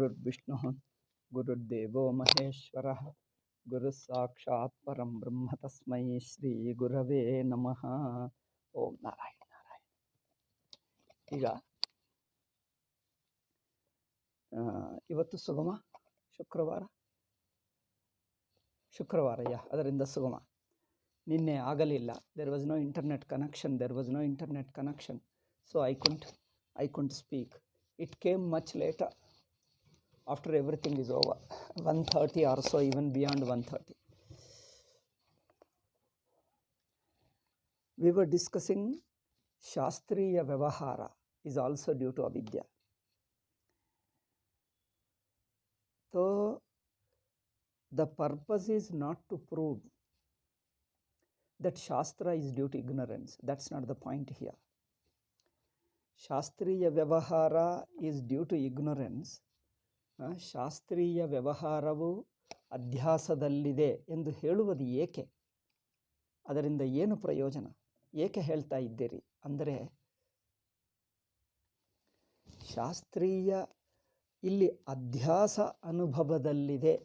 गुरुर्विष्णुः गुरुर्देवो महेश्वरः गुरुः साक्षात् परं ब्रह्म तस्मै श्रीगुरवे नमः. ಓಂ ನಾರಾಯಣ ನಾರಾಯಣ. ಈಗ ಇವತ್ತು ಸುಗಮ ಶುಕ್ರವಾರ ಅದರಿಂದ ಸುಗಮ. ನಿನ್ನೆ ಆಗಲಿಲ್ಲ. there was no internet connection, so I couldn't speak. It came much later after everything is over, 1:30 or so, even beyond 1:30. We were discussing Shastriya Vyavahara is also due to avidya. So the purpose is not to prove that Shastra is due to ignorance. That's not the point here. Shastriya Vyavahara is due to ignorance. ಶಾಸ್ತ್ರೀಯ ವ್ಯವಹಾರವು ಅಧ್ಯಾಸದಲ್ಲಿದೆ ಎಂದು ಹೇಳುವುದು ಏಕೆ? ಅದರಿಂದ ಏನು ಪ್ರಯೋಜನ? ಏಕೆ ಹೇಳ್ತಾ ಇದ್ದೀರಿ ಅಂದರೆ, ಶಾಸ್ತ್ರೀಯ ಇಲ್ಲಿ ಅಧ್ಯಾಸ ಅನುಭವದಲ್ಲಿದೆ.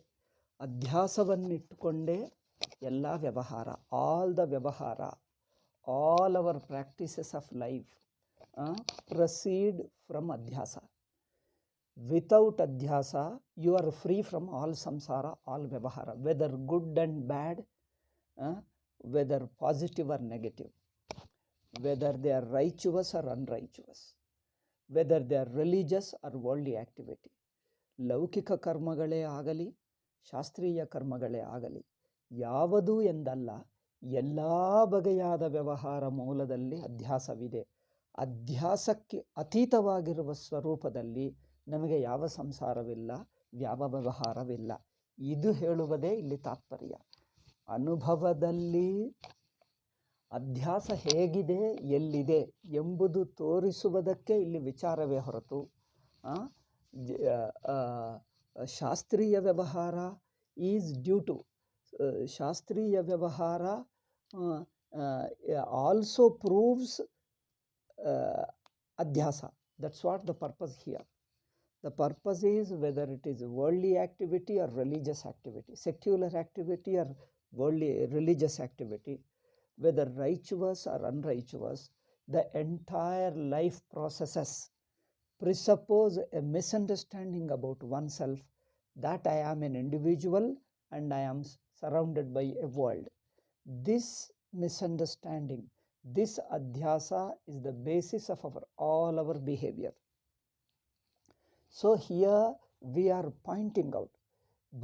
ಅಧ್ಯಾಸವನ್ನಿಟ್ಟುಕೊಂಡೇ ಎಲ್ಲ ವ್ಯವಹಾರ, ಆಲ್ ದ ವ್ಯವಹಾರ, all our practices of life proceed from ಅಧ್ಯಾಸ. Without adhyasa, you are free from all samsara, all vyavahara, whether good and bad, whether positive or negative, whether they are righteous or unrighteous, whether they are religious or worldly activity. ಲೌಕಿಕ ಕರ್ಮಗಳೇ ಆಗಲಿ, ಶಾಸ್ತ್ರೀಯ ಕರ್ಮಗಳೇ ಆಗಲಿ, ಯಾವುದು ಎಂದಲ್ಲ, ಎಲ್ಲ ಬಗೆಯಾದ ವ್ಯವಹಾರ ಮೂಲದಲ್ಲಿ ಅಧ್ಯಾಸವಿದೆ. ಅಧ್ಯಾಸಕ್ಕೆ ಅತೀತವಾಗಿರುವ ಸ್ವರೂಪದಲ್ಲಿ ನಮಗೆ ಯಾವ ಸಂಸಾರವಿಲ್ಲ, ಯಾವ ವ್ಯವಹಾರವಿಲ್ಲ. ಇದು ಹೇಳುವುದೇ ಇಲ್ಲಿ ತಾತ್ಪರ್ಯ. ಅನುಭವದಲ್ಲಿ ಅಧ್ಯಾಸ ಹೇಗಿದೆ, ಎಲ್ಲಿದೆ ಎಂಬುದು ತೋರಿಸುವುದಕ್ಕೆ ಇಲ್ಲಿ ವಿಚಾರವೇ ಹೊರತು ಶಾಸ್ತ್ರೀಯ ವ್ಯವಹಾರ ಈಸ್ ಡ್ಯೂ ಟು ಶಾಸ್ತ್ರೀಯ ವ್ಯವಹಾರ also proves adhyasa. That's what the purpose here. The purpose is whether it is worldly activity or religious activity, secular activity or worldly religious activity, whether righteous or unrighteous, the entire life processes presuppose a misunderstanding about oneself, that I am an individual and I am surrounded by a world. This misunderstanding, this adhyasa is the basis of all our behavior. So here we are pointing out,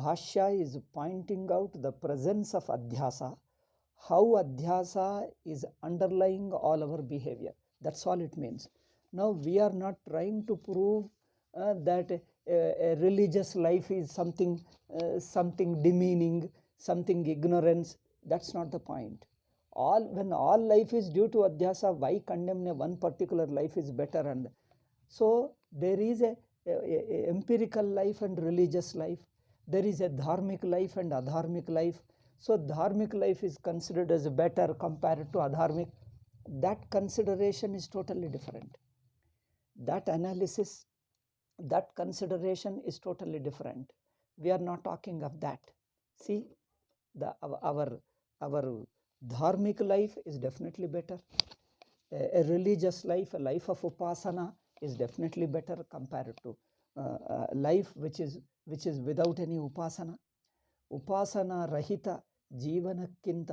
Bhashya is pointing out the presence of adhyasa, how adhyasa is underlying all our behavior. That's all it means. Now we are not trying to prove that a religious life is something demeaning, something ignorance. That's not the point. When all life is due to adhyasa, why condemn one particular life is better? And so there is a empirical life and religious life. There is a dharmic life and adharmic life. So dharmic life is considered as better compared to adharmic. That consideration is totally different. That analysis, that consideration is totally different. We are not talking of that. See, our dharmic life is definitely better. A religious life, a life of upasana is definitely better compared to life which is without any upasana. Upasana rahita ಜೀವನಕ್ಕಿಂತ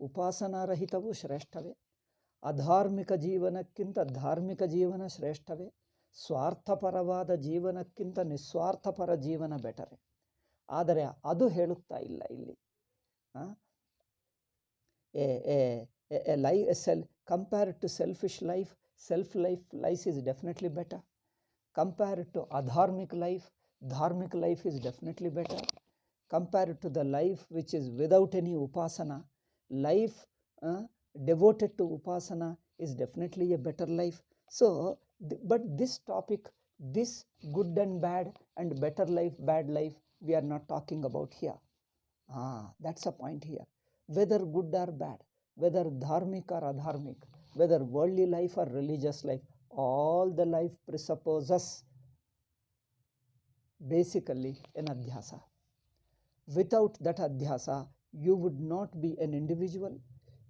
ಉಪಾಸನಾ ರಹಿತವು ಶ್ರೇಷ್ಠವೇ. ಅಧಾರ್ಮಿಕ ಜೀವನಕ್ಕಿಂತ ಧಾರ್ಮಿಕ ಜೀವನ ಶ್ರೇಷ್ಠವೇ. ಸ್ವಾರ್ಥಪರವಾದ ಜೀವನಕ್ಕಿಂತ ನಿಸ್ವಾರ್ಥಪರ ಜೀವನ ಬೆಟರೆ. ಆದರೆ ಅದು ಹೇಳುತ್ತಾ ಇಲ್ಲ ಇಲ್ಲಿ. Compared to selfish life, life is definitely better. Compared to adharmic life, dharmic life is definitely better. Compared to the life which is without any upasana, life devoted to upasana is definitely a better life. So, but this topic, this good and bad and better life, bad life, we are not talking about here. That's a point here. Whether good or bad, whether dharmic or adharmic, whether worldly life or religious life, all the life presupposes basically an adhyasa. Without that adhyasa, you would not be an individual,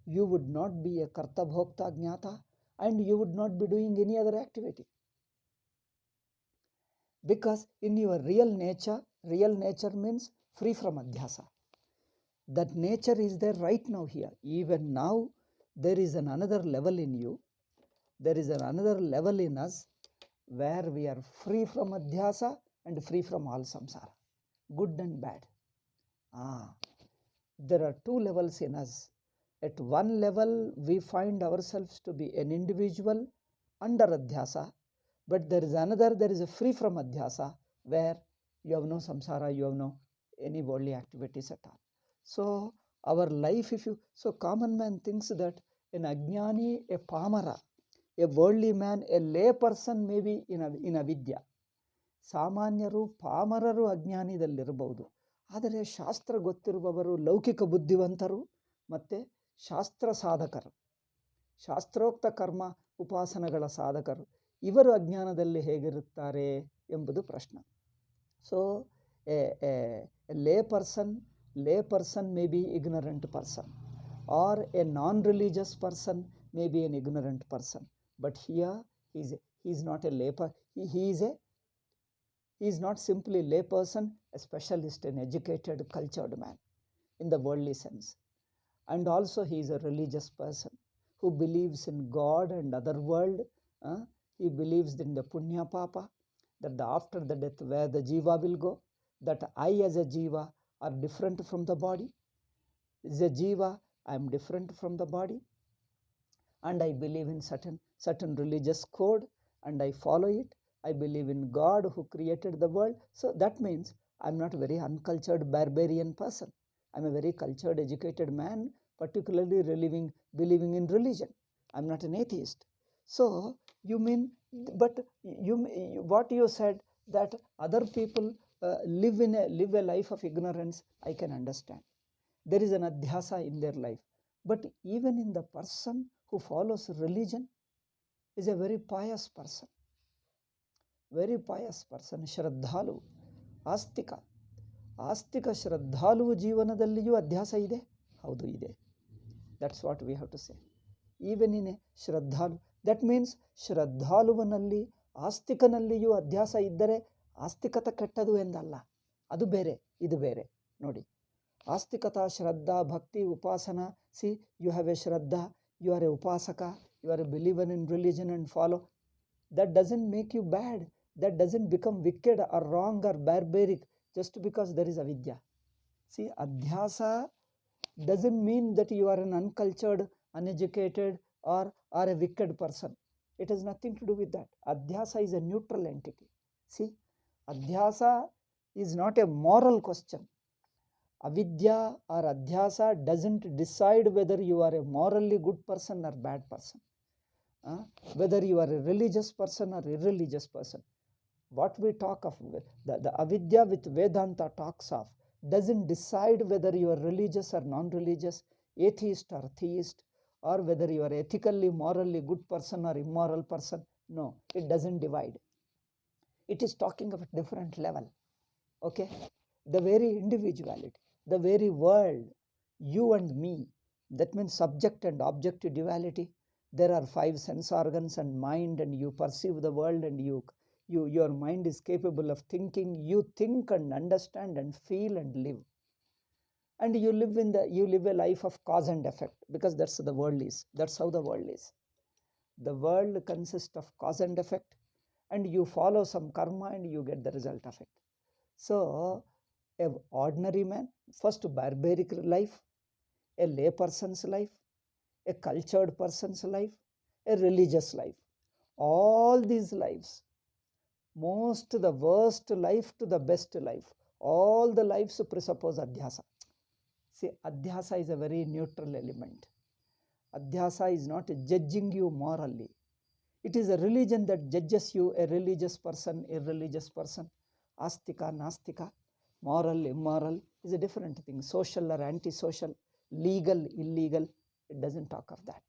you would not be a karta bhokta jnata, and you would not be doing any other activity. Because in your real nature means free from adhyasa. That nature is there right now here. Even now, there is another level in you, there is another level in us where we are free from adhyasa and free from all samsara, good and bad. There are two levels in us. At one level, we find ourselves to be an individual under adhyasa, but there is another, there is a free from adhyasa, where you have no samsara, you have no any worldly activities at all. So our life, so common man thinks that an ajnani, a pamara, a worldly man, a lay person may be in avidya. ಸಾಮಾನ್ಯರು ಪಾಮರರು ಅಜ್ಞಾನದಲ್ಲಿರಬಹುದು, ಆದರೆ ಶಾಸ್ತ್ರ ಗೊತ್ತಿರುವವರು ಲೌಕಿಕ ಬುದ್ಧಿವಂತರು ಮತ್ತು ಶಾಸ್ತ್ರ ಸಾಧಕರು, ಶಾಸ್ತ್ರೋಕ್ತ ಕರ್ಮ ಉಪಾಸನೆಗಳ ಸಾಧಕರು, ಇವರು ಅಜ್ಞಾನದಲ್ಲಿ ಹೇಗಿರುತ್ತಾರೆ ಎಂಬುದು ಪ್ರಶ್ನೆ. ಸೊ ಎ ಲೇ person may be ignorant person, or a non-religious person may be an ignorant person. But here he is not a lay person, he is not simply lay person, a specialist, an educated, cultured man in the worldly sense. And also he is a religious person who believes in God and other world. He believes in the punya papa, that after the death where the jiva will go, that I as a jiva are different from the body. As a jiva, I am different from the body, and I believe in certain religious code and I follow it. I believe in God who created the world. So that means I am not a very uncultured barbarian person. I am a very cultured, educated man, particularly believing in religion. I am not an atheist. So you mean, but what you said, that other people live a life of ignorance, I can understand. There is an adhyasa in their life. But even in the person who follows religion is a very pious person. ಶ್ರದ್ಧಾಲು, ಆಸ್ತಿಕ ಶ್ರದ್ಧಾಲು ಜೀವನದಲ್ಲಿಯೂ ಅಧ್ಯಾಸ ಇದೆ. ಹೌದು, ಇದೆ. That's what we have to say. Even in a ಶ್ರದ್ಧಾಲು, that means ಶ್ರದ್ಧಾಲುವನಲ್ಲಿ ಆಸ್ತಿಕನಲ್ಲಿಯೂ ಅಧ್ಯಾಸ ಇದ್ದರೆ ಆಸ್ತಿಕತೆ ಕೆಟ್ಟದು ಎಂದಲ್ಲ. ಅದು ಬೇರೆ, ಇದು ಬೇರೆ. ನೋಡಿ, ಆಸ್ತಿಕತಾ, ಶ್ರದ್ಧಾ, ಭಕ್ತಿ, ಉಪಾಸನಾ. ಸಿ, ಯು ಹ್ಯಾವ್ ಎ ಶ್ರದ್ಧಾ, ಯು ಆರ್ ಎ ಉಪಾಸಕ, you are a believer in religion and follow. That doesn't make you bad. That doesn't become wicked or wrong or barbaric just because there is avidya. See, adhyasa doesn't mean that you are an uncultured, uneducated or a wicked person. It has nothing to do with that. Adhyasa is a neutral entity. See, adhyasa is not a moral question. Avidya or adhyasa doesn't decide whether you are a morally good person or bad person. Whether you are a religious person or irreligious person. What we talk of, the avidya with Vedanta talks of, doesn't decide whether you are religious or non-religious, atheist or theist, or whether you are ethically, morally good person or immoral person. No, it doesn't divide. It is talking of a different level. Okay? The very individuality, the very world, you and me, that means subject and object duality. There are 5 sense organs and mind, and you perceive the world, and your mind is capable of thinking. You think and understand and feel and live. And you live a life of cause and effect, because that's the world is. That's how the world is. The world consists of cause and effect, and you follow some karma and you get the result of it. So an ordinary man, first barbaric life, a lay person's life, a cultured person's life, a religious life. All these lives, most the worst life to the best life, all the lives presuppose adhyasa. See, adhyasa is a very neutral element. Adhyasa is not judging you morally. It is a religion that judges you, a religious person, irreligious person, astika, nastika, moral, immoral is a different thing. Social or anti-social, legal, illegal, it doesn't talk of that.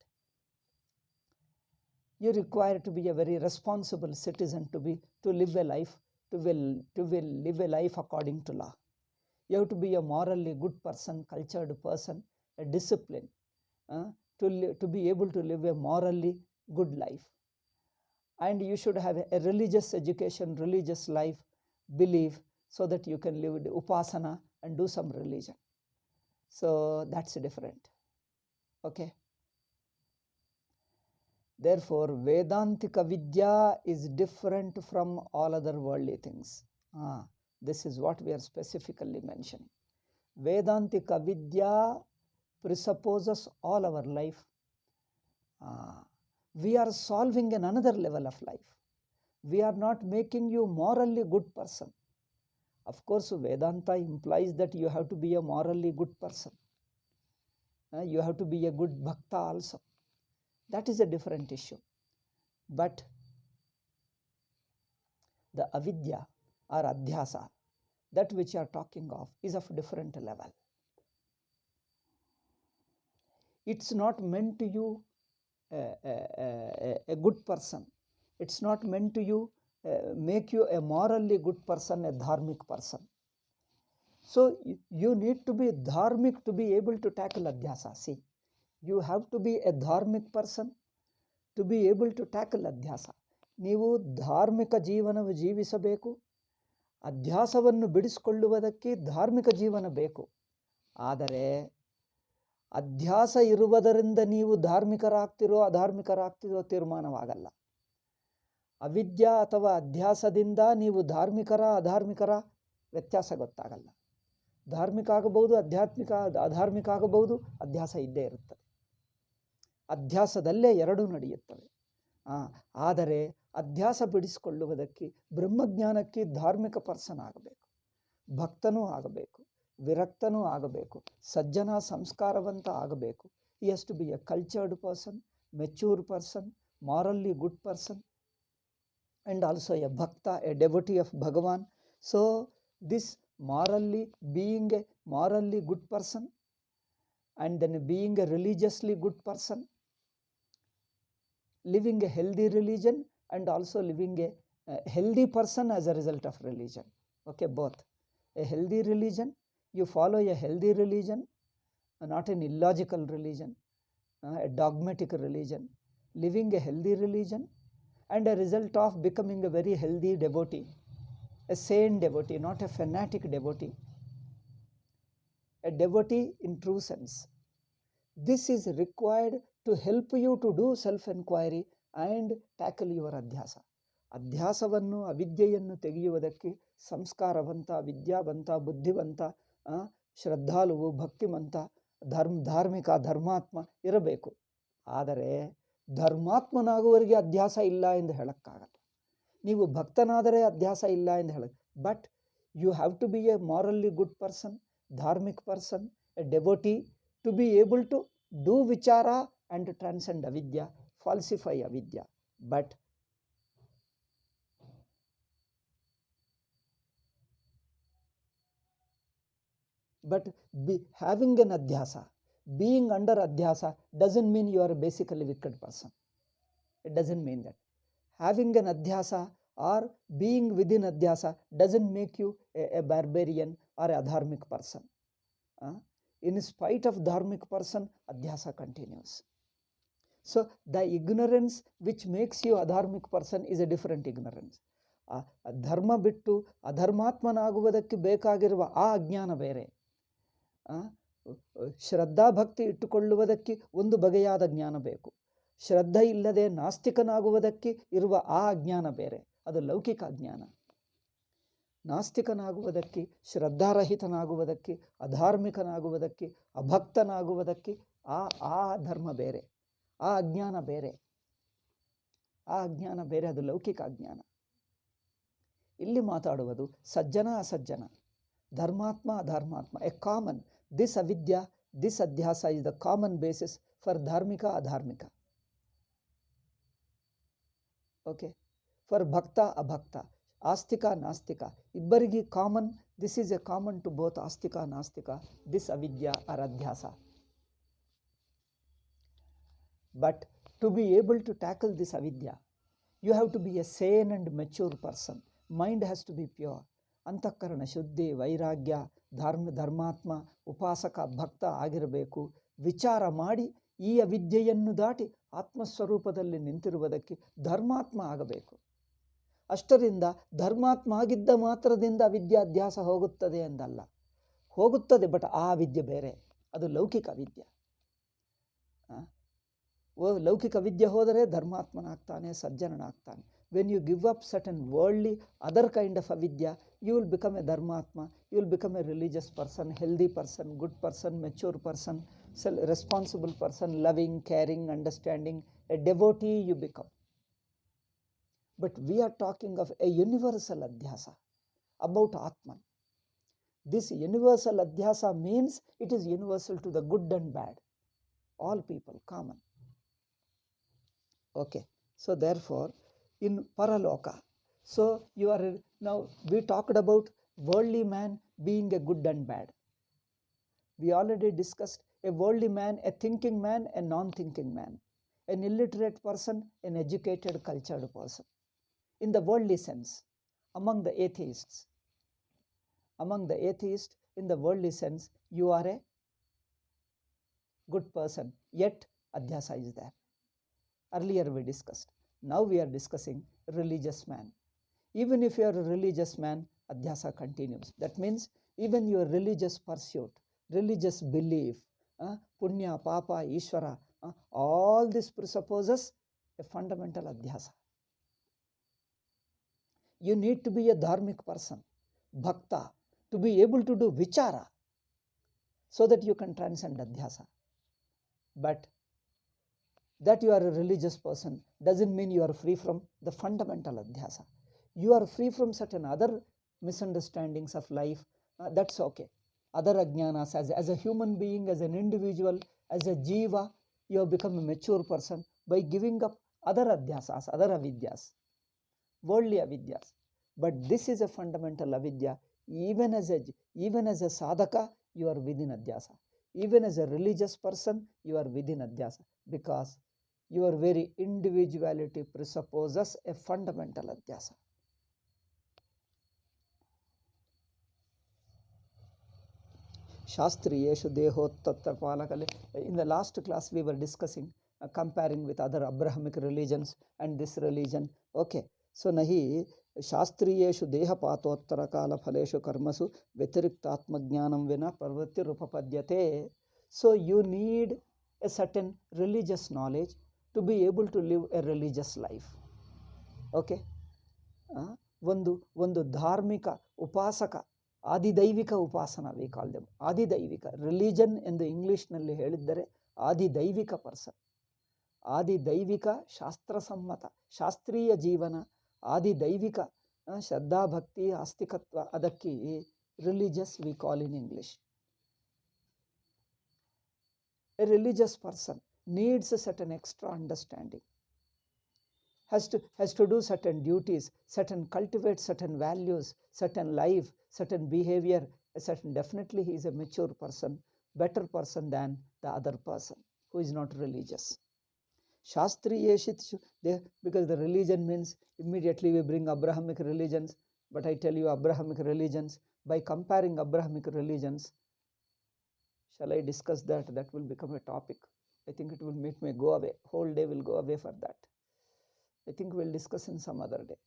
You require to be a very responsible citizen to live a life will live a life according to law. You have to be a morally good person, cultured person, a discipline, to be able to live a morally good life. And you should have a religious education, religious life, belief, so that you can live the upasana and do some religion. So that's different. Okay. Therefore, Vedantika Vidya is different from all other worldly things. This is what we are specifically mentioning. Vedantika Vidya presupposes all our life. We are solving another level of life. We are not making you morally good person. Of course, Vedanta implies that you have to be a morally good person. You have to be a good bhakta also. That is a different issue. But the avidya or adhyasa, that which you are talking of, is of different level. It's not meant to you a good person. It's not meant to you make you a morally good person, a dharmic person. So you need to be dharmic to be able to tackle adhyasa. See, you have to be a dharmic person to be able to tackle adhyasa. ನೀವು ಧಾರ್ಮಿಕ ಜೀವನವು ಜೀವಿಸಬೇಕು. ಅಧ್ಯಾಸವನ್ನು ಬಿಡಿಸಿಕೊಳ್ಳುವುದಕ್ಕೆ ಧಾರ್ಮಿಕ ಜೀವನ ಬೇಕು. ಆದರೆ ಅಧ್ಯಾಸ ಇರುವುದರಿಂದ ನೀವು ಧಾರ್ಮಿಕರಾಗ್ತಿರೋ ಅಧಾರ್ಮಿಕರಾಗ್ತಿರೋ ತೀರ್ಮಾನವಾಗಲ್ಲ. ಅವಿದ್ಯಾ ಅಥವಾ ಅಧ್ಯಾಸದಿಂದ ನೀವು ಧಾರ್ಮಿಕರ ಅಧಾರ್ಮಿಕರ ವ್ಯತ್ಯಾಸ ಗೊತ್ತಾಗಲ್ಲ. ಧಾರ್ಮಿಕ ಆಗಬಹುದು, ಆಧ್ಯಾತ್ಮಿಕ ಅಧಾರ್ಮಿಕ ಆಗಬಹುದು, ಅಧ್ಯಾಸ ಇದ್ದೇ ಇರುತ್ತದೆ. ಅಧ್ಯಾಸದಲ್ಲೇ ಎರಡೂ ನಡೆಯುತ್ತವೆ. ಆದರೆ ಅಧ್ಯಾಸ ಬಿಡಿಸಿಕೊಳ್ಳುವುದಕ್ಕೆ ಬ್ರಹ್ಮಜ್ಞಾನಕ್ಕೆ ಧಾರ್ಮಿಕ ಪರ್ಸನ್ ಆಗಬೇಕು, ಭಕ್ತನೂ ಆಗಬೇಕು, ವಿರಕ್ತನೂ ಆಗಬೇಕು, ಸಜ್ಜನ ಸಂಸ್ಕಾರವಂತ ಆಗಬೇಕು. He has to be a cultured person, mature person, morally good person, and also a bhakta, a devotee of Bhagavan. So this being a morally good person and then being a religiously good person, living a healthy religion and also living a healthy person as a result of religion. Okay, both. A healthy religion, you follow a healthy religion, not an illogical religion, a dogmatic religion, living a healthy religion, and a result of becoming a very healthy devotee, a sane devotee, not a fanatic devotee, a devotee in true sense. This is required to help you to do self-inquiry and tackle your adhyasa. ಅಧ್ಯಾಸವನ್ನು ಅವಿದ್ಯೆಯನ್ನು ತೆಗೆಯುವುದಕ್ಕೆ ಸಂಸ್ಕಾರವಂತ, ವಿದ್ಯಾವಂತ, ಬುದ್ಧಿವಂತ, ಶ್ರದ್ಧಾಳುವು, ಭಕ್ತಿವಂತ, ಧಾರ್ಮಿಕ, ಧರ್ಮಾತ್ಮ ಇರಬೇಕು. ಆದರೆ ಧರ್ಮಾತ್ಮನಾಗುವವರಿಗೆ ಅಧ್ಯಾಸ ಇಲ್ಲ ಎಂದು ಹೇಳಕ್ಕಾಗಲ್ಲ. ನೀವು ಭಕ್ತನಾದರೆ ಅಧ್ಯಾಸ ಇಲ್ಲ ಎಂದು ಹೇಳ. But you have to be a morally good person, ಧಾರ್ಮಿಕ್ person, a devotee, to be able to do vichara and to transcend avidya, falsify avidya. But having an adhyasa, being under adhyasa doesn't mean you are basically a wicked person. It doesn't mean that. Having an adhyasa or being within adhyasa doesn't make you a barbarian or a dharmic person. In spite of dharmic person, adhyasa continues. So the ignorance which makes you a dharmic person is a different ignorance. ಧರ್ಮ ಬಿಟ್ಟು ಅಧರ್ಮಾತ್ಮನಾಗುವುದಕ್ಕೆ ಬೇಕಾಗಿರುವ ಆ ಅಜ್ಞಾನ ಬೇರೆ. ಶ್ರದ್ಧಾಭಕ್ತಿ ಇಟ್ಟುಕೊಳ್ಳುವುದಕ್ಕೆ ಒಂದು ಬಗೆಯಾದ ಜ್ಞಾನ ಬೇಕು. ಶ್ರದ್ಧೆ ಇಲ್ಲದೆ ನಾಸ್ತಿಕನಾಗುವುದಕ್ಕೆ ಇರುವ ಆ ಅಜ್ಞಾನ ಬೇರೆ, ಅದು ಲೌಕಿಕ ಅಜ್ಞಾನ. ನಾಸ್ತಿಕನಾಗುವುದಕ್ಕೆ, ಶ್ರದ್ಧಾರಹಿತನಾಗುವುದಕ್ಕೆ, ಅಧಾರ್ಮಿಕನಾಗುವುದಕ್ಕೆ, ಅಭಕ್ತನಾಗುವುದಕ್ಕೆ ಆ ಧರ್ಮ ಬೇರೆ, ಆ ಅಜ್ಞಾನ ಬೇರೆ. ಆ ಅಜ್ಞಾನ ಬೇರೆ, ಅದು ಲೌಕಿಕ ಅಜ್ಞಾನ. ಇಲ್ಲಿ ಮಾತಾಡುವುದು ಸಜ್ಜನ ಅಸಜ್ಜನ, ಧರ್ಮಾತ್ಮ ಅಧರ್ಮಾತ್ಮ, a common. This avidya, this adhyasa is the common basis for ಧಾರ್ಮಿಕ ಅಧಾರ್ಮಿಕ. ಓಕೆ, ಫಾರ್ ಭಕ್ತ ಅಭಕ್ತ, ಆಸ್ತಿಕ ನಾಸ್ತಿಕ, ಇಬ್ಬರಿಗೆ common. This is a common to both ಆಸ್ತಿಕ ನಾಸ್ತಿಕ, this avidya or adhyasa. But to be able to tackle this avidya, you have to be a sane and mature person, Mind has to be pure. ಅಂತಃಕರಣ ಶುದ್ಧಿ, ವೈರಾಗ್ಯ, ಧರ್ಮಾತ್ಮ, ಉಪಾಸಕ, ಭಕ್ತ ಆಗಿರಬೇಕು. ವಿಚಾರ ಮಾಡಿ ಈ ಅವಿದ್ಯೆಯನ್ನು ದಾಟಿ ಆತ್ಮಸ್ವರೂಪದಲ್ಲಿ ನಿಂತಿರುವುದಕ್ಕೆ ಧರ್ಮಾತ್ಮ ಆಗಬೇಕು. ಅಷ್ಟರಿಂದ ಧರ್ಮಾತ್ಮ ಆಗಿದ್ದ ಮಾತ್ರದಿಂದ ಅವಿದ್ಯಾಧ್ಯಾಸ ಹೋಗುತ್ತದೆ ಎಂದಲ್ಲ. ಹೋಗುತ್ತದೆ, ಬಟ್ ಆ ವಿದ್ಯೆ ಬೇರೆ, ಅದು ಲೌಕಿಕ ವಿದ್ಯೆ. ಲೌಕಿಕ ವಿದ್ಯೆ ಹೋದರೆ ಧರ್ಮಾತ್ಮನಾಗ್ತಾನೆ, ಸಜ್ಜನನಾಗ್ತಾನೆ. When you give up certain worldly other kind of avidya, you will become a dharmatma, you will become a religious person, healthy person, good person, mature person, responsible person, loving, caring, understanding, a devotee you become. But we are talking of a universal adhyasa about Atman. This universal adhyasa means it is universal to the good and bad, all people, common. Okay, so therefore in Paraloka, so you are now, we talked about worldly man being a good and bad. We already discussed a worldly man, a thinking man, a non-thinking man, an illiterate person, an educated, cultured person. In the worldly sense, among the atheists, in the worldly sense, you are a good person, yet adhyasa is there. Earlier we discussed. Now we are discussing religious man. Even if you are a religious man, adhyasa continues. That means even your religious pursuit, religious belief, punya, papa, ishvara, all this presupposes a fundamental adhyasa. You need to be a dharmic person, bhakta, to be able to do vichara, so that you can transcend adhyasa. But that you are a religious person doesn't mean you are free from the fundamental adhyasa. You are free from certain other misunderstandings of life, that's okay. Other ajnanas, as a human being, as an individual, as a jiva, you have become a mature person by giving up other adhyasas, other avidyas, worldly avidyas. But this is a fundamental avidya. Even as a sadhaka, you are within adhyasa. Even as a religious person, you are within adhyasa, because your very individuality presupposes a fundamental adhyasa. Shastriyeshu Dehottatra Palakale. In the last class we were discussing, comparing with other Abrahamic religions and this religion. Okay, so nahi Shastriyeshu Dehapatottara Kala Phaleshu Karmasu Vyatirikthatma Jnanam Vina Parvati Rupapadyate. So you need a certain religious knowledge to be able to live a religious life. Okay, ಒಂದು ಧಾರ್ಮಿಕ ಉಪಾಸಕ, ಆದಿದೈವಿಕ ಉಪಾಸನ, we call them ಆದಿದೈವಿಕ. Religion ಎಂದು ಇಂಗ್ಲೀಷ್ನಲ್ಲಿ ಹೇಳಿದ್ದರೆ ಆದಿದೈವಿಕ person, ಆದಿದೈವಿಕ ಶಾಸ್ತ್ರಸಮ್ಮತ ಶಾಸ್ತ್ರೀಯ ಜೀವನ, ಆದಿದೈವಿಕ ಶ್ರದ್ಧಾಭಕ್ತಿ ಆಸ್ತಿಕತ್ವ, ಅದಕ್ಕೆ religious we call in English. A religious person needs a certain extra understanding, has to do certain duties, cultivate certain values, certain life, certain behavior, definitely he is a mature person, better person than the other person who is not religious. Shastriyeshit, because the religion means immediately we bring Abrahamic religions, but I tell you Abrahamic religions, by comparing Abrahamic religions, shall I discuss that? That will become a topic. I think it will make me go away. Whole day will go away for that. I think we'll discuss in some other day.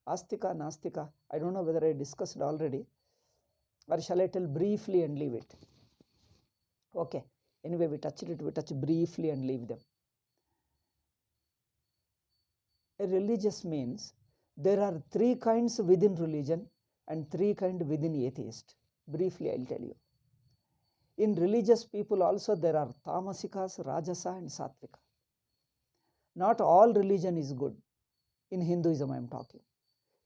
Astika, Nastika, I don't know whether I discussed already, or shall I tell briefly and leave it? Okay, anyway we touch briefly and leave them. A religious means there are 3 kinds within religion and 3 kinds within atheist. Briefly I'll tell you. In religious people also there are tamasikas, rajasa and sattvika. Not all religion is good. In Hinduism I am talking.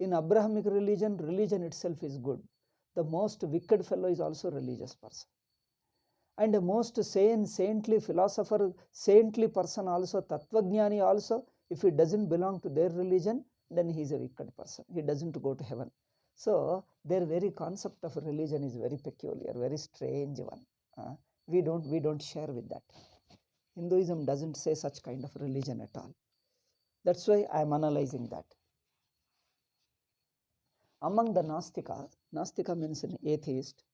In Abrahamic religion itself is good. The most wicked fellow is also a religious person. And the most saintly philosopher, saintly person also, Tattvajnani also, if he doesn't belong to their religion, then he is a wicked person. He doesn't go to heaven. So their very concept of religion is very peculiar, very strange one. We don't share with that. Hinduism doesn't say such kind of religion at all. That's why I am analyzing that. Among the Nastika means an atheist,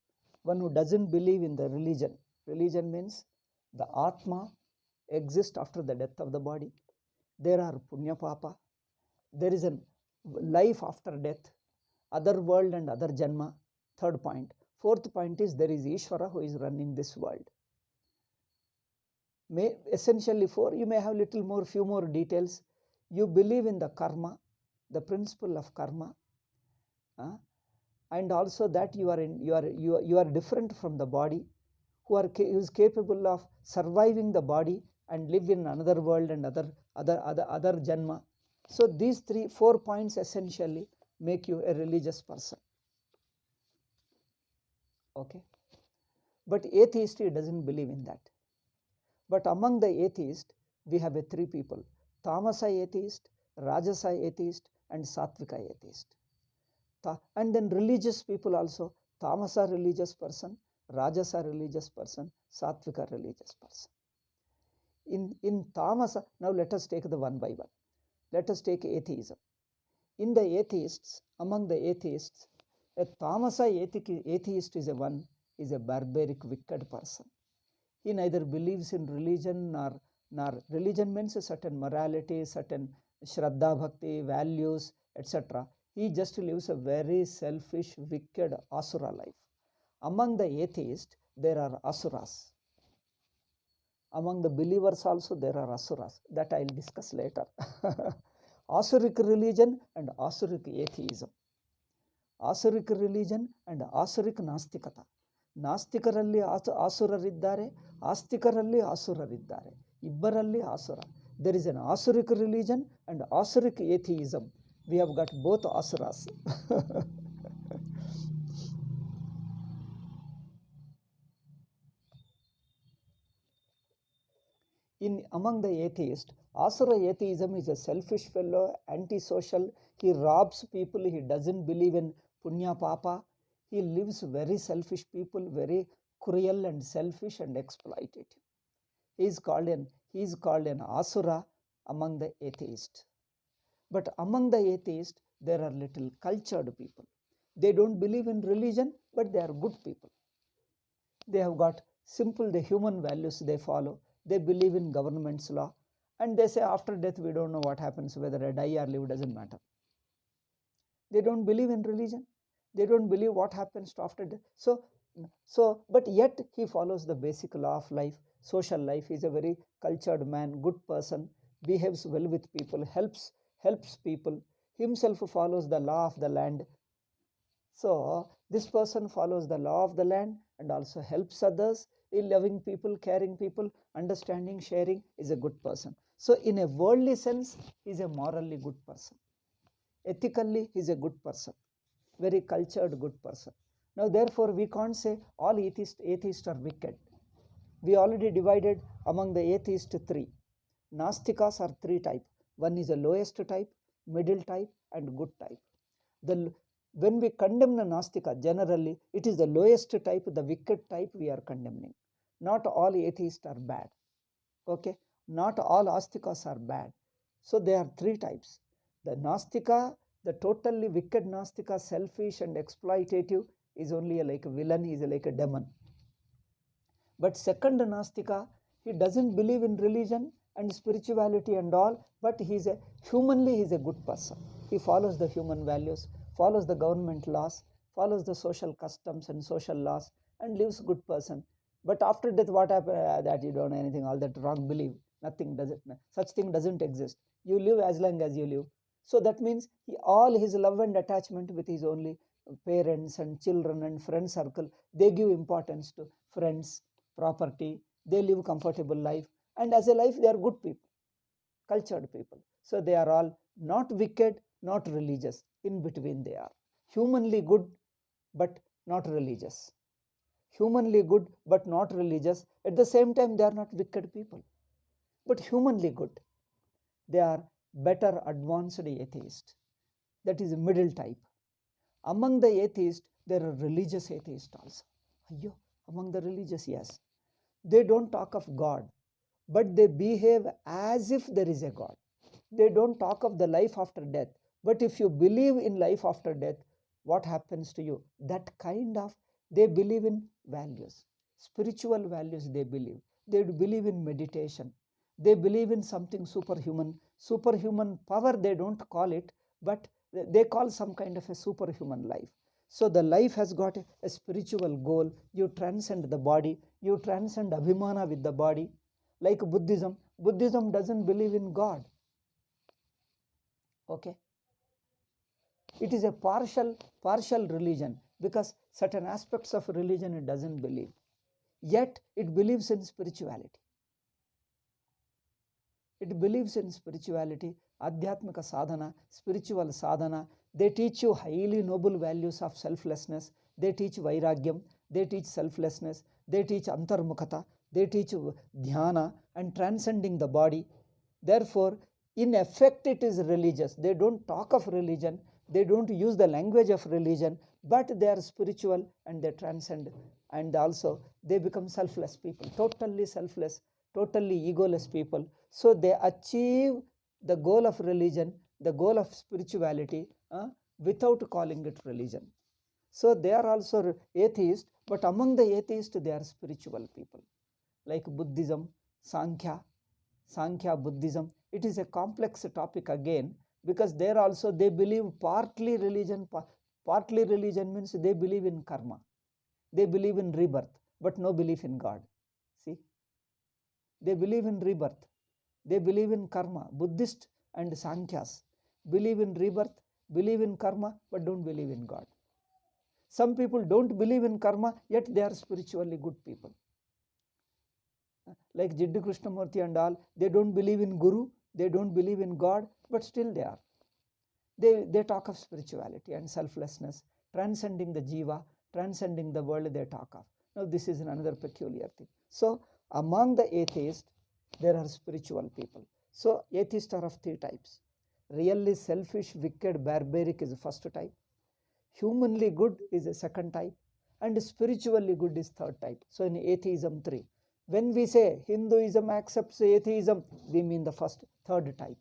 one who doesn't believe in the religion. Religion means the Atma exists after the death of the body. There are Punya Papa. There is a life after death, other world and other Janma. Third point. Fourth point is there is Ishvara who is running this world. Essentially four, you may have few more details. You believe in the karma, the principle of karma, and also that you are different from the body, who is capable of surviving the body and live in another world and other Janma. So these 4 points essentially make you a religious person. Okay, but atheist, he doesn't believe in that. But among the atheists, we have 3 people: Tamasa atheist, Rajasa atheist, and Sattvika atheist. And then religious people also: Tamasa religious person, Rajasa religious person, Sattvika religious person. In Tamasa, now let us take the one by one. Let us take atheism. In the atheists, among the atheists, a Tamasa atheist is a barbaric, wicked person. He neither believes in religion nor religion means a certain morality, certain Shraddha Bhakti, values, etc. He just lives a very selfish, wicked Asura life. Among the atheists, there are Asuras. Among the believers also there are Asuras. That I will discuss later. Asuric religion and Asuric atheism. Asuric religion and Asuric Nastikata. ನಾಸ್ತಿಕರಲ್ಲಿ ಆಸುರರಿದ್ದಾರೆ, ಆಸ್ತಿಕರಲ್ಲಿ ಆಸುರರಿದ್ದಾರೆ, ಇಬ್ಬರಲ್ಲಿ ಆಸುರ. There is an Asuric religion and Asuric atheism. We have got both Asuras. Among the atheists, Asura atheism is a selfish fellow, antisocial. He robs people. He doesn't believe in Punya Papa. He lives very selfish people, very cruel and selfish and exploitative. He is called an Asura among the atheists. But among the atheists, there are little cultured people. They don't believe in religion, but they are good people. They have got the human values they follow. They believe in government's law, and they say after death we don't know what happens, whether I die or live doesn't matter. They don't believe in religion. They don't believe what happens after death. But yet he follows the basic law of life, social life. He is a very cultured man, good person, behaves well with people, helps people, himself follows the law of the land. So this person follows the law of the land and also helps others, loving people, caring people, understanding, sharing, is a good person. So in a worldly sense, he is a morally good person. Ethically, he is a good person, very cultured good person. Now therefore we can't say all atheists are wicked. We already divided among the atheists 3. Nastikas are 3 types. One is the lowest type, middle type, and good type. When we condemn the Nastika, generally it is the lowest type, the wicked type we are condemning. Not all atheists are bad. Okay, not all Astikas are bad. So there are 3 types. The Nastika, the totally wicked Nastika, selfish and exploitative, is only like a villain, he is like a demon. But second Nastika, he doesn't believe in religion and spirituality and all, but humanly he is a good person. He follows the human values, follows the government laws, follows the social customs and social laws, and lives good person. But after death, what happens? That you don't know anything, all that wrong belief, nothing does it. Such thing doesn't exist. You live as long as you live. So that means all his love and attachment with his only parents and children and friend circle, they give importance to friends, property, they live comfortable life, and as a life they are good people, cultured people. So they are all not wicked, not religious, in between they are. Humanly good but not religious. Humanly good but not religious. At the same time, they are not wicked people, but humanly good. They are better advanced atheists. That is a middle type. Among the atheists, there are religious atheists also. Among the religious, yes. They don't talk of God, but they behave as if there is a God. They don't talk of the life after death, but if you believe in life after death, what happens to you? That kind of, they believe in values, spiritual values they believe. They believe in meditation. They believe in something superhuman. Superhuman power they don't call it, but they call some kind of a superhuman life. So the life has got a spiritual goal. You transcend the body. You transcend abhimana with the body. Like Buddhism. Buddhism doesn't believe in God. Okay. It is a partial religion, because certain aspects of religion it doesn't believe. Yet it believes in spirituality. It believes in spirituality, adhyatmika sadhana, spiritual sadhana. They teach you highly noble values of selflessness. They teach vairagyam. They teach selflessness. They teach antarmukhata. They teach dhyana and transcending the body. Therefore, in effect, it is religious. They don't talk of religion. They don't use the language of religion, but they are spiritual and they transcend. And also, they become selfless people, totally selfless, totally egoless people. So they achieve the goal of religion, the goal of spirituality, without calling it religion. So they are also atheists, but among the atheists, they are spiritual people. Like Buddhism, Sankhya Buddhism. It is a complex topic again, because there also they believe partly religion. Partly religion means they believe in karma. They believe in rebirth, but no belief in God. See, they believe in rebirth. They believe in karma. Buddhist and Sankhyas believe in rebirth, believe in karma, but don't believe in God. Some people don't believe in karma, yet they are spiritually good people. Like Jiddu Krishnamurti and all, they don't believe in Guru, they don't believe in God, but still they are. They talk of spirituality and selflessness, transcending the jiva, transcending the world they talk of. Now this is another peculiar thing. So among the atheists, there are spiritual people. So atheists are of three types. Really selfish, wicked, barbaric is the first type. Humanly good is a second type. And spiritually good is third type. So in atheism, three. When we say Hinduism accepts atheism, we mean the third type.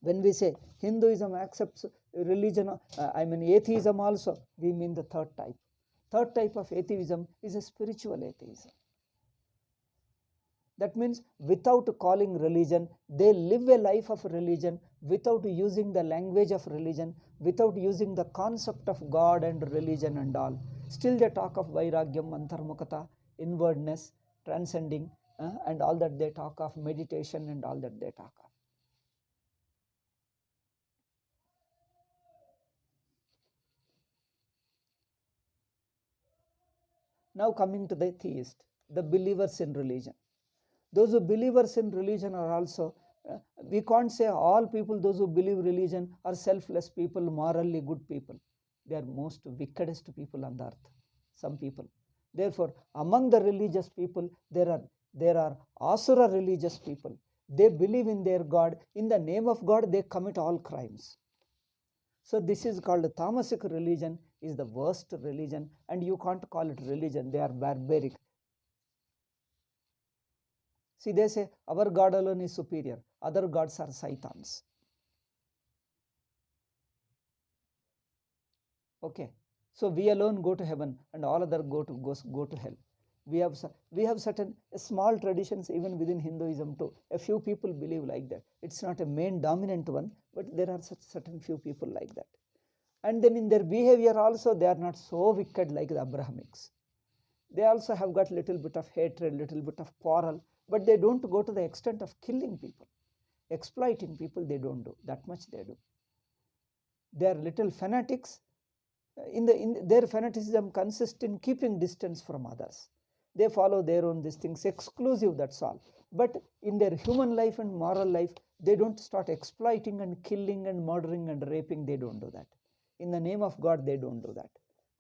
When we say Hinduism accepts religion, atheism also, we mean the third type. Third type of atheism is a spiritual atheism. That means without calling religion, they live a life of religion without using the language of religion, without using the concept of God and religion and all. Still they talk of vairagyam, antarmukhata, inwardness, transcending, and all that they talk of, meditation and all that they talk of. Now coming to the theist, the believers in religion. Those who believers in religion are also, we can't say all people, those who believe religion are selfless people, morally good people. They are most wickedest people on the earth, some people. Therefore, among the religious people, there are asura religious people. They believe in their God. In the name of God, they commit all crimes. So this is called tamasic religion, is the worst religion, and you can't call it religion. They are barbaric. See, they say our God alone is superior. Other gods are saitans. Okay. So we alone go to heaven and all other go to hell. We have certain small traditions even within Hinduism too. A few people believe like that. It's not a main dominant one, but there are such certain few people like that. And then in their behavior also, they are not so wicked like the Abrahamics. They also have got little bit of hatred, little bit of quarrel, but they don't go to the extent of killing people. Exploiting people, they don't do. That much they do. They are little fanatics. Their fanaticism consists in keeping distance from others. They follow their own these things, exclusive, that's all. But in their human life and moral life, they don't start exploiting and killing and murdering and raping. They don't do that. In the name of God, they don't do that.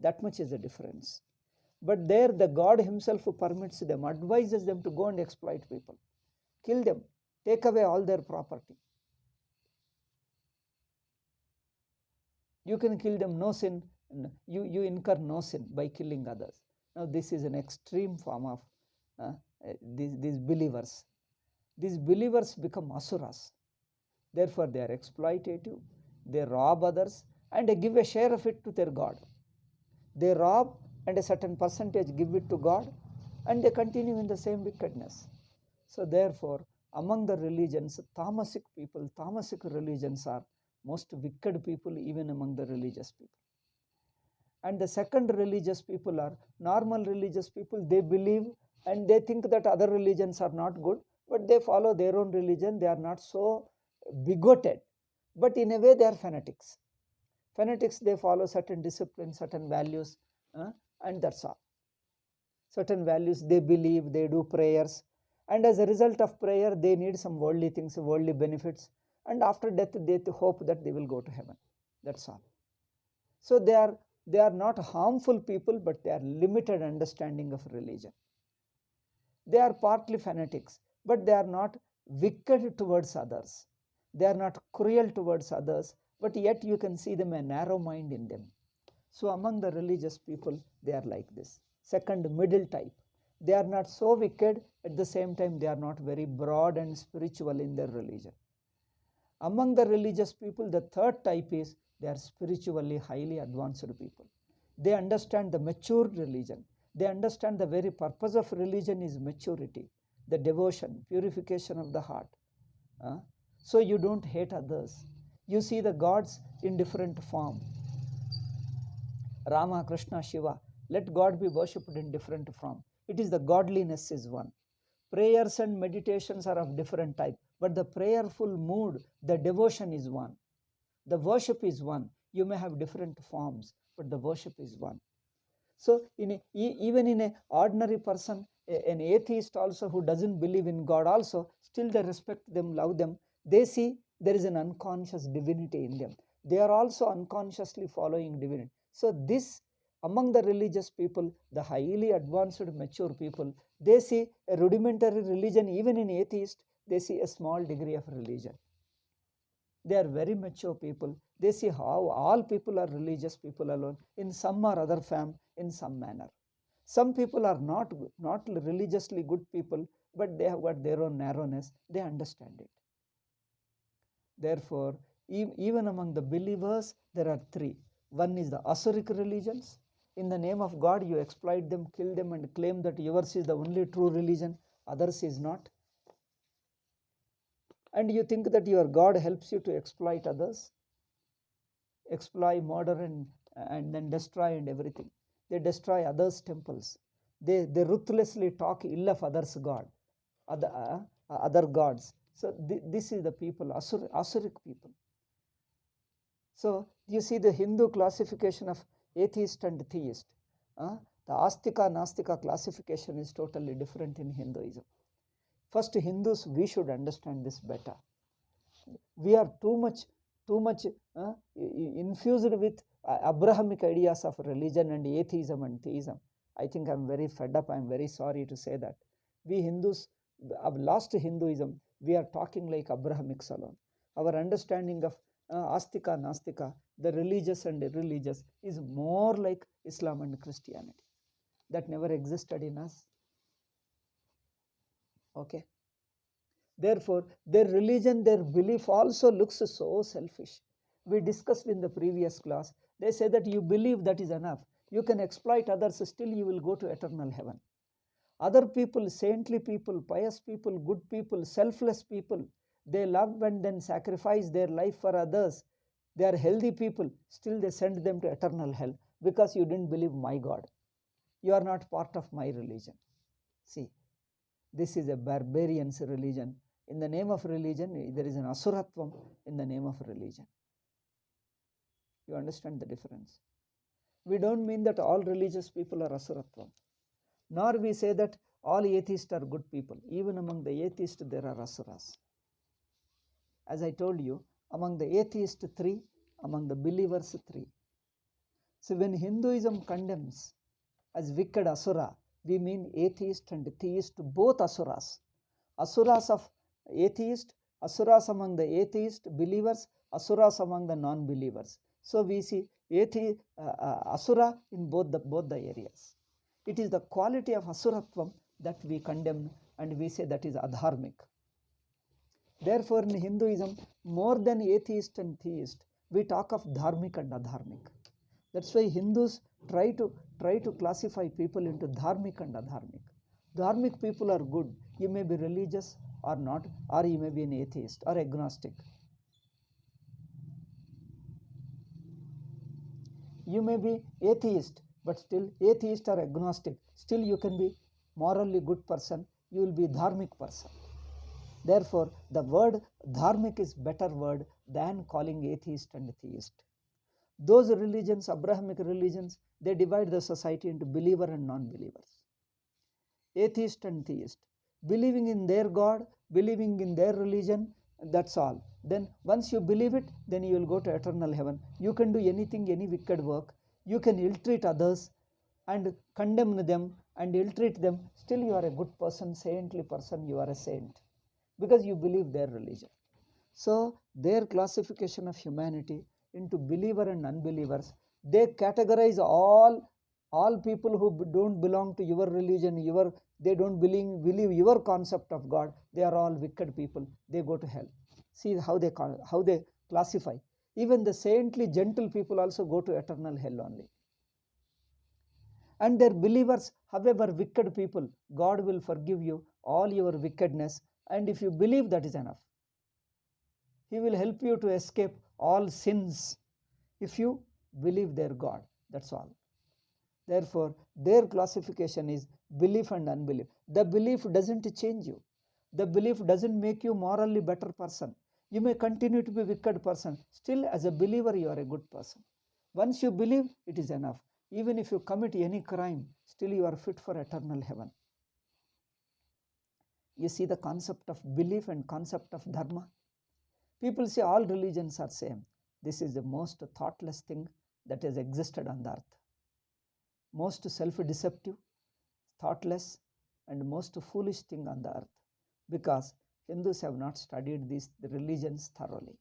That much is the difference. But there, the God himself permits them, advises them to go and exploit people, kill them, take away all their property. You can kill them, no sin. You incur no sin by killing others. Now this is an extreme form of these believers. These believers become asuras. Therefore they are exploitative, they rob others, and they give a share of it to their God. They rob and a certain percentage give it to God, and they continue in the same wickedness. So therefore, among the religions, tamasic people, tamasic religions are most wicked people even among the religious people. And the second religious people are normal religious people. They believe and they think that other religions are not good, but they follow their own religion. They are not so bigoted, but in a way they are fanatics. Fanatics, they follow certain discipline, certain values, and that's all. Certain values they believe, they do prayers, and as a result of prayer, they need some worldly things, worldly benefits, and after death, they hope that they will go to heaven. That's all. So they are not harmful people, but they are limited understanding of religion. They are partly fanatics, but they are not wicked towards others. They are not cruel towards others, but yet you can see them a narrow mind in them. So among the religious people, they are like this. Second, middle type. They are not so wicked, at the same time they are not very broad and spiritual in their religion. Among the religious people, the third type is they are spiritually highly advanced people. They understand the mature religion. They understand the very purpose of religion is maturity, the devotion, purification of the heart. So you don't hate others. You see the gods in different form. Rama, Krishna, Shiva. Let God be worshipped in different form. It is the godliness is one. Prayers and meditations are of different type, but the prayerful mood, the devotion is one. The worship is one. You may have different forms, but the worship is one. So even in an ordinary person, an atheist also who doesn't believe in God also, still they respect them, love them. They see there is an unconscious divinity in them. They are also unconsciously following divinity. So this, among the religious people, the highly advanced, mature people, they see a rudimentary religion. Even in atheist, they see a small degree of religion. They are very mature people. They see how all people are religious people alone, in some or other form, in some manner. Some people are not religiously good people, but they have got their own narrowness. They understand it. Therefore, even among the believers, there are three. One is the Asuric religions. In the name of God, you exploit them, kill them, and claim that yours is the only true religion, others is not. And you think that your God helps you to exploit others, exploit, murder, and then destroy and everything. They destroy others' temples. They ruthlessly talk ill of others' God, other gods. So this is the people, Asuric people. So you see the Hindu classification of atheist and theist. The Astika Nastika classification is totally different in Hinduism. First, Hindus, we should understand this better. We are too much infused with Abrahamic ideas of religion and atheism and theism. I think I'm very fed up. I'm very sorry to say that. We Hindus have lost Hinduism. We are talking like Abrahamics alone. Our understanding of Astika, Nastika, the religious and irreligious, is more like Islam and Christianity. That never existed in us. Okay. Therefore, their religion, their belief also looks so selfish. We discussed in the previous class. They say that you believe that is enough. You can exploit others, still you will go to eternal heaven. Other people, saintly people, pious people, good people, selfless people, they love and then sacrifice their life for others. They are healthy people, still they send them to eternal hell because you didn't believe my God. You are not part of my religion. See, this is a barbarian's religion. In the name of religion, there is an asuratvam in the name of religion. You understand the difference? We don't mean that all religious people are asuratvam. Nor we say that all atheists are good people. Even among the atheists, there are asuras. As I told you, among the atheists, 3, among the believers, 3. So when Hinduism condemns as wicked asura, we mean atheist and theist, both asuras. Asuras of atheist, asuras among the atheist believers, asuras among the non-believers. So we see asura in both the areas. It is the quality of asuratvam that we condemn and we say that is adharmic. Therefore, in Hinduism, more than atheist and theist, we talk of dharmic and adharmic. That's why Hindus try to classify people into dharmic and adharmic. Dharmic people are good. You may be religious or not, or you may be an atheist or agnostic. You may be atheist, but still atheist or agnostic, still you can be morally good person, you will be dharmic person. Therefore, the word dharmic is better word than calling atheist and theist. Those religions, Abrahamic religions, they divide the society into believer and non-believers. Atheist and theist, believing in their God, believing in their religion, that's all. Then once you believe it, then you will go to eternal heaven. You can do anything, any wicked work. You can ill-treat others and condemn them and ill-treat them. Still you are a good person, saintly person, you are a saint, because you believe their religion. So their classification of humanity into believer and unbelievers, they categorize all people who don't belong to your religion, they don't believe your concept of God, they are all wicked people, they go to hell. See how they classify. Even the saintly, gentle people also go to eternal hell only. And their believers, however wicked people, God will forgive you all your wickedness, and if you believe, that is enough. He will help you to escape all sins if you believe their God. That's all. Therefore, their classification is belief and unbelief. The belief doesn't change you. The belief doesn't make you morally better person. You may continue to be a wicked person. Still, as a believer, you are a good person. Once you believe, it is enough. Even if you commit any crime, still you are fit for eternal heaven. You see the concept of belief and concept of dharma. People say all religions are same. This is the most thoughtless thing that has existed on the earth. Most self-deceptive, thoughtless, and most foolish thing on the earth, because Hindus have not studied the religions thoroughly.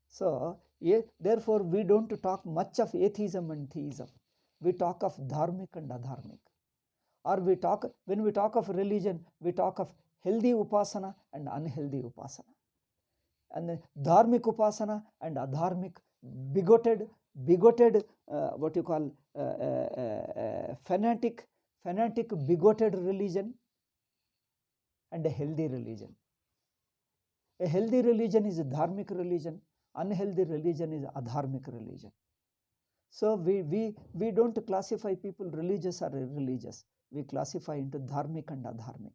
So, therefore, we don't talk much of atheism and theism. We talk of dharmic and adharmic. Or when we talk of religion, we talk of healthy upasana and unhealthy upasana. And the dharmic upasana and adharmic, bigoted, fanatic, bigoted religion, and a healthy religion. A healthy religion is a dharmic religion, unhealthy religion is adharmic religion. So we don't classify people religious or irreligious. We classify into dharmic and adharmic.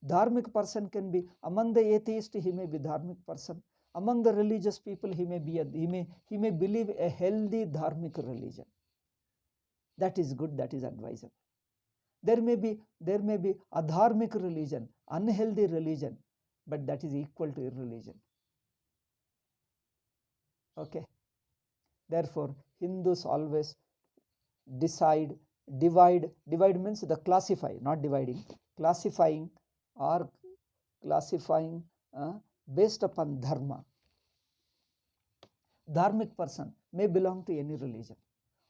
Dharmic person can be among the atheists, he may be dharmic person. Among the religious people, he may believe a healthy dharmic religion. That is good, that is advisable. There may be adharmic religion, unhealthy religion, but that is equal to irreligion. Okay. Therefore, Hindus always divide means the classify, not dividing, classifying based upon dharma. Dharmic person may belong to any religion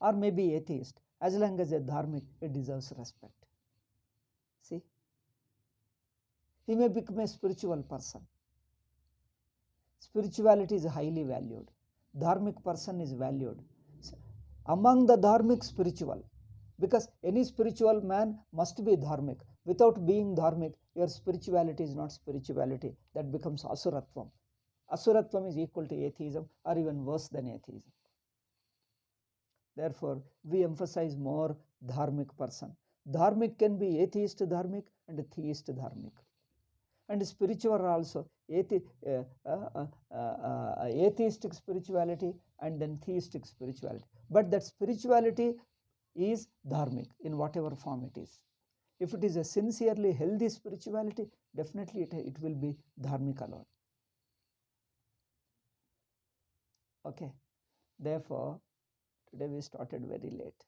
or may be atheist. As long as a dharmic, it deserves respect. See, he may become a spiritual person. Spirituality is highly valued. Dharmic person is valued. Among the dharmic, spiritual, because any spiritual man must be dharmic. Without being dharmic, your spirituality is not spirituality. That becomes asuratvam. Asuratvam is equal to atheism or even worse than atheism. Therefore, we emphasize more dharmic person. Dharmic can be atheist dharmic and theist dharmic. And spiritual also, atheistic spirituality and then theistic spirituality. But that spirituality is dharmic in whatever form it is. If it is a sincerely healthy spirituality, definitely it will be dharmic alone. Okay. Therefore, today we started very late.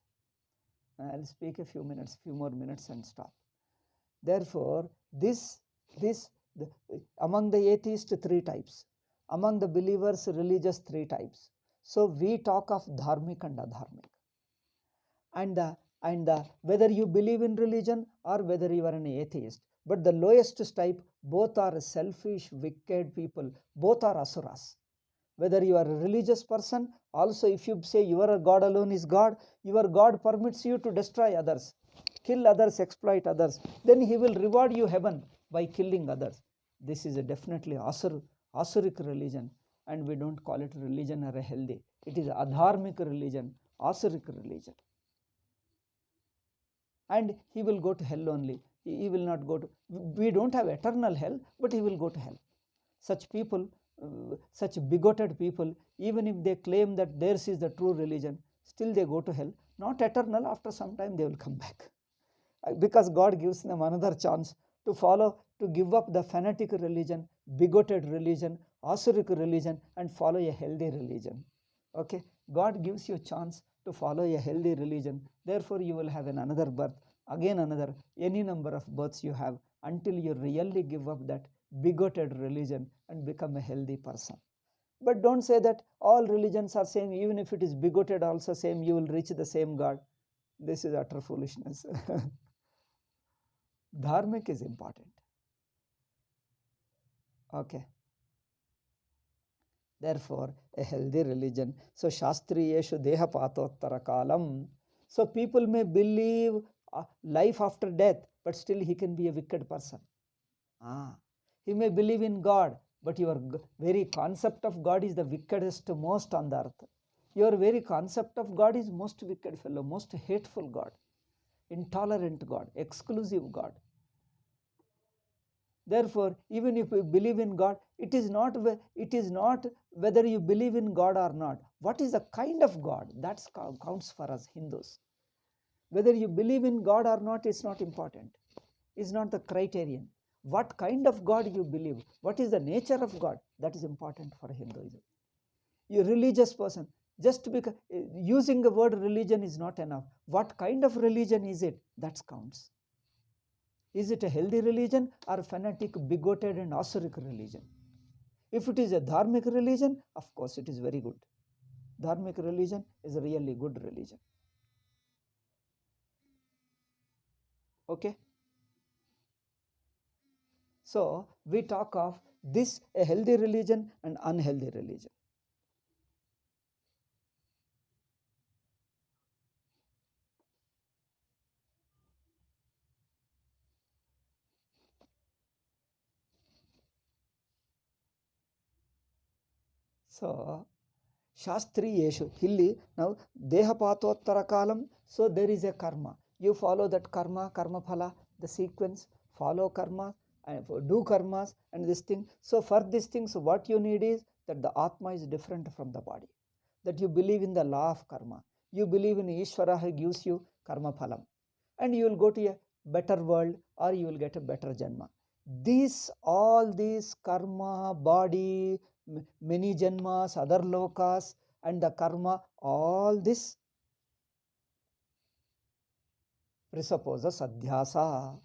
I'll speak a few more minutes and stop. Therefore, among the atheists, 3 types. Among the believers, religious, 3 types. So we talk of dharmic and adharmic. And whether you believe in religion or whether you are an atheist, but the lowest type, both are selfish, wicked people, both are asuras. Whether you are a religious person, also if you say your God alone is God, your God permits you to destroy others, kill others, exploit others, then he will reward you heaven by killing others. This is a definitely asuric religion, and we don't call it religion or a healthy. It is adharmic religion, asuric religion. And he will go to hell only. He will not go to, we don't have eternal hell, but he will go to hell. Such people, such bigoted people, even if they claim that theirs is the true religion, still they go to hell. Not eternal, after some time they will come back. Because God gives them another chance to follow, to give up the fanatic religion, bigoted religion, asuric religion, and follow a healthy religion. Okay, God gives you a chance to follow a healthy religion. Therefore, you will have another birth, again another, any number of births you have, until you really give up that bigoted religion and become a healthy person. But don't say that all religions are same, even if it is bigoted also same, you will reach the same God. This is utter foolishness. Dharmic is important. Okay. Therefore, a healthy religion. So, Shastriyeshu Deha Patottara Kalam. So, people may believe life after death, but still he can be a wicked person. He may believe in God, but your very concept of God is the wickedest most on the earth. Your very concept of God is most wicked fellow, most hateful God, intolerant God, exclusive God. Therefore, even if you believe in God, it is not whether you believe in God or not. What is the kind of God? That counts for us Hindus. Whether you believe in God or not is not important. Is not the criterion. What kind of God you believe? What is the nature of God? That is important for Hinduism. You religious person, just because using the word religion is not enough. What kind of religion is it? That counts. Is it a healthy religion or fanatic, bigoted and asuric religion? If it is a dharmic religion, of course it is very good. Dharmic religion is a really good religion. Okay. So we talk of this, a healthy religion and unhealthy religion. So Shastriyeshu, hilli, now Dehapatottara Kalam, so there is a karma. You follow that karma, karma phala, the sequence, follow karma, and do karmas and this thing. So for these things, what you need is that the Atma is different from the body. That you believe in the law of karma. You believe in Ishvara who gives you karma phalam. And you will go to a better world or you will get a better janma. All these karma, body, many janmas, other lokas, and the karma, all this presupposes adhyasa.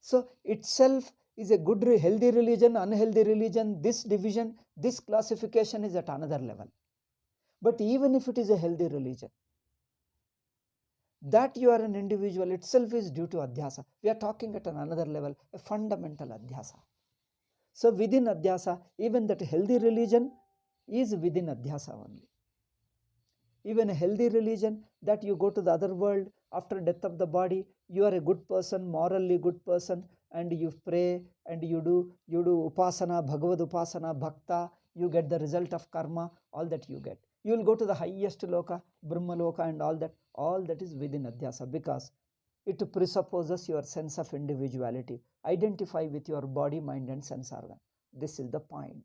So itself is a good, healthy religion, unhealthy religion. This division, this classification is at another level. But even if it is a healthy religion, that you are an individual itself is due to adhyasa. We are talking at another level, a fundamental adhyasa. So within adhyasa, even that healthy religion is within adhyasa only. Even a healthy religion, that you go to the other world after death of the body, you are a good person, morally good person, and you pray and you do upasana, Bhagavad upasana, bhakta, you get the result of karma, all that you get. You will go to the highest loka, Brahma loka, and all that is within adhyasa, because it presupposes your sense of individuality. Identify with your body, mind and sense organ. This is the point.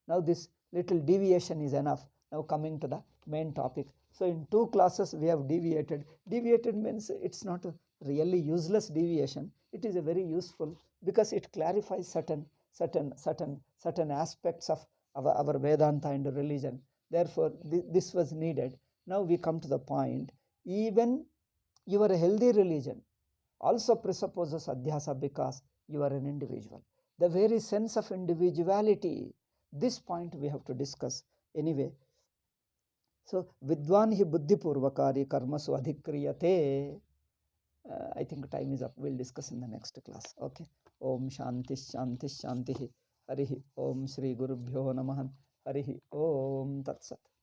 Now this little deviation is enough. Now coming to the main topic. So in 2 classes we have deviated. Deviated means it's not a really useless deviation. It is a very useful, because it clarifies certain aspects of our Vedanta and religion. Therefore this was needed. Now we come to the point. Even your healthy religion also presupposes adhyasa, because you are an individual. The very sense of individuality, this point we have to discuss anyway. So vidwan hi buddhi purvakari karmasu adhikriyate. I think time is up. We'll discuss in the next class. Okay. Om Shanti Shanti Shanti. Harihi Om Shri Gurubhyo Namaha. हरिः ओम तत्सत्।